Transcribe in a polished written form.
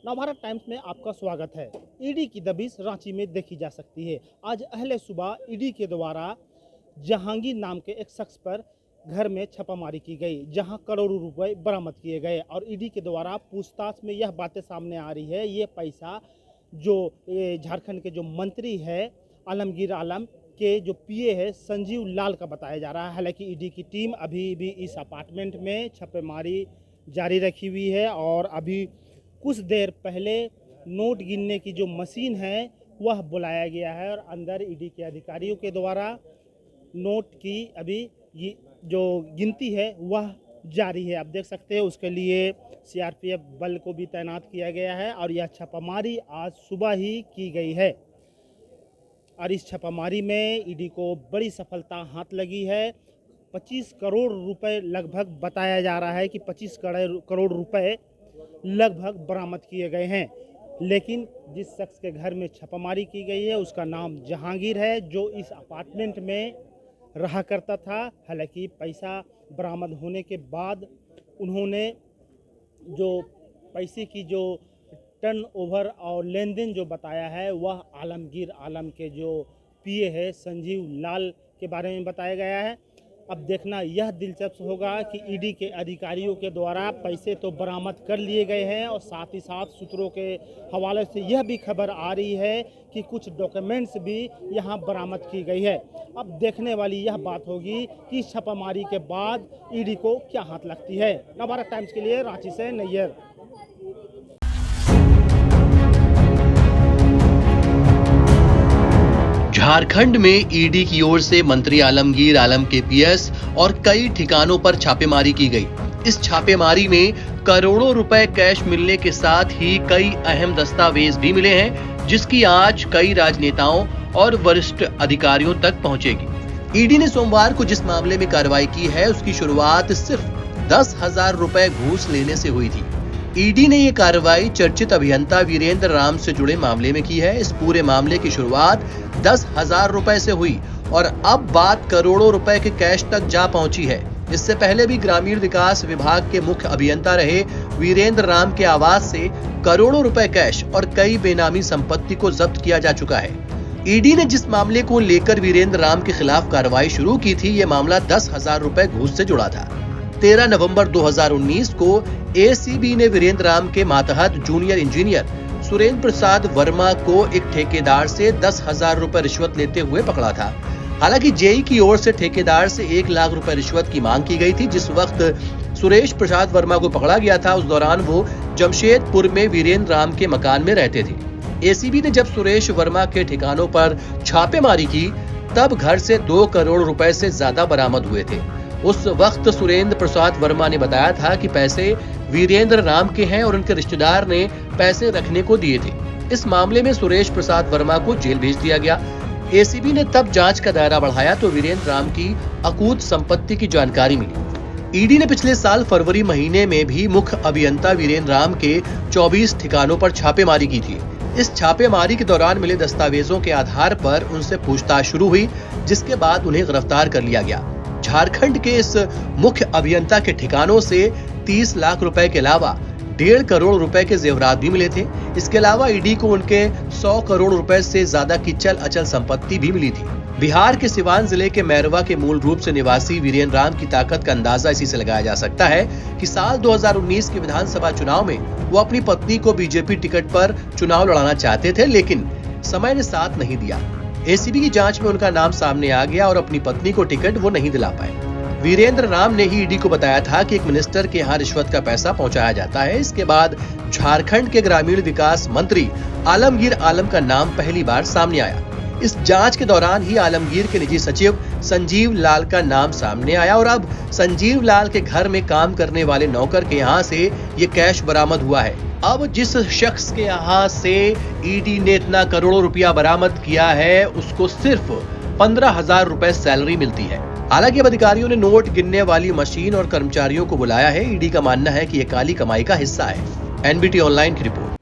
Navbharat times में आपका स्वागत है। ईडी की दबिश रांची में देखी जा सकती है। आज अहले सुबह ईडी के द्वारा जहांगीर नाम के एक शख्स पर घर में छापामारी की गई, जहां करोड़ों रुपए बरामद किए गए और ईडी के द्वारा पूछताछ में यह बातें सामने आ रही है। ये पैसा जो झारखंड के जो मंत्री है आलमगीर आलम के जो पीए है संजीव लाल का बताया जा रहा है। हालांकि ईडी की टीम अभी भी इस अपार्टमेंट में छापेमारी जारी रखी हुई है और अभी कुछ देर पहले नोट गिनने की जो मशीन है वह बुलाया गया है और अंदर ईडी के अधिकारियों के द्वारा नोट की अभी जो गिनती है वह जारी है। आप देख सकते हैं उसके लिए सीआरपीएफ बल को भी तैनात किया गया है और यह छापामारी आज सुबह ही की गई है और इस छापामारी में ईडी को बड़ी सफलता हाथ लगी है। 25 करोड़ रुपए लगभग बताया जा रहा है कि 25 करोड़ रुपए लगभग बरामद किए गए हैं। लेकिन जिस शख्स के घर में छापामारी की गई है उसका नाम जहांगीर है, जो इस अपार्टमेंट में रहा करता था। हालांकि पैसा बरामद होने के बाद उन्होंने जो पैसे की जो टर्नओवर और लेन देन जो बताया है वह आलमगीर आलम के जो पीए है संजीव लाल के बारे में बताया गया है। अब देखना यह दिलचस्प होगा कि ईडी के अधिकारियों के द्वारा पैसे तो बरामद कर लिए गए हैं और साथ ही साथ सूत्रों के हवाले से यह भी खबर आ रही है कि कुछ डॉक्यूमेंट्स भी यहां बरामद की गई है। अब देखने वाली यह बात होगी कि छापामारी के बाद ईडी को क्या हाथ लगती है। नवभारत टाइम्स के लिए रांची से नैयर। झारखंड में ईडी की ओर से मंत्री आलमगीर आलम के पीएस और कई ठिकानों पर छापेमारी की गई। इस छापेमारी में करोड़ों रुपए कैश मिलने के साथ ही कई अहम दस्तावेज भी मिले हैं, जिसकी आज कई राजनेताओं और वरिष्ठ अधिकारियों तक पहुंचेगी। ईडी ने सोमवार को जिस मामले में कार्रवाई की है उसकी शुरुआत सिर्फ 10,000 रुपए घूस लेने से हुई थी। ईडी ने ये कार्रवाई चर्चित अभियंता वीरेंद्र राम से जुड़े मामले में की है। इस पूरे मामले की शुरुआत 10,000 रुपए से हुई और अब बात करोड़ों रुपए के कैश तक जा पहुंची है। इससे पहले भी ग्रामीण विकास विभाग के मुख्य अभियंता रहे वीरेंद्र राम के आवास से करोड़ों रुपए कैश और कई बेनामी संपत्ति को जब्त किया जा चुका है। ईडी ने जिस मामले को लेकर वीरेंद्र राम के खिलाफ कार्रवाई शुरू की थी, ये मामला 10,000 रुपए घूस से जुड़ा था। 13 नवंबर 2019 को एसीबी ने वीरेंद्र राम के मातहत जूनियर इंजीनियर सुरेंद्र प्रसाद वर्मा को एक ठेकेदार से 10,000 रुपए रिश्वत लेते हुए पकड़ा था। हालांकि जेई की ओर से ठेकेदार से 1 लाख रुपए रिश्वत की मांग की गई थी। जिस वक्त सुरेश प्रसाद वर्मा को पकड़ा गया था उस दौरान वो जमशेदपुर में वीरेंद्र राम के मकान में रहते थे। एसीबी ने जब सुरेश वर्मा के ठिकानों पर छापेमारी की तब घर से 2 करोड़ रुपए से ज्यादा बरामद हुए थे। उस वक्त सुरेंद्र प्रसाद वर्मा ने बताया था कि पैसे वीरेंद्र राम के हैं और उनके रिश्तेदार ने पैसे रखने को दिए थे। इस मामले में सुरेश प्रसाद वर्मा को जेल भेज दिया गया। एसीबी ने तब जांच का दायरा बढ़ाया तो वीरेंद्र राम की अकूत संपत्ति की जानकारी मिली। ईडी ने पिछले साल फरवरी महीने में भी मुख्य अभियंता वीरेंद्र राम के 24 ठिकानों पर छापेमारी की थी। इस छापेमारी के दौरान मिले दस्तावेजों के आधार पर उनसे पूछताछ शुरू हुई, जिसके बाद उन्हें गिरफ्तार कर लिया गया। झारखंड के इस मुख्य अभियंता के ठिकानों से 30 लाख रुपए के अलावा 1.5 करोड़ रुपए के जेवरात भी मिले थे। इसके अलावा ईडी को उनके 100 करोड़ रुपए से ज्यादा की चल अचल संपत्ति भी मिली थी। बिहार के सिवान जिले के मैरवा के मूल रूप से निवासी वीरेंद्र राम की ताकत का अंदाजा इसी से लगाया जा सकता है कि साल 2019 के विधानसभा चुनाव में वो अपनी पत्नी को बीजेपी टिकट पर चुनाव लड़ाना चाहते थे, लेकिन समय ने साथ नहीं दिया। एसीबी की जांच में उनका नाम सामने आ गया और अपनी पत्नी को टिकट वो नहीं दिला पाए। वीरेंद्र राम ने ही ईडी को बताया था कि एक मिनिस्टर के यहाँ रिश्वत का पैसा पहुंचाया जाता है। इसके बाद झारखंड के ग्रामीण विकास मंत्री आलमगीर आलम का नाम पहली बार सामने आया। इस जांच के दौरान ही आलमगीर के निजी सचिव संजीव लाल का नाम सामने आया और अब संजीव लाल के घर में काम करने वाले नौकर के यहाँ से ये कैश बरामद हुआ है। अब जिस शख्स के यहाँ से ईडी ने इतना करोड़ों रुपया बरामद किया है उसको सिर्फ 15,000 रुपए सैलरी मिलती है। हालांकि अब अधिकारियों ने नोट गिनने वाली मशीन और कर्मचारियों को बुलाया है। ईडी का मानना है कि ये काली कमाई का हिस्सा है। एनबीटी ऑनलाइन की रिपोर्ट।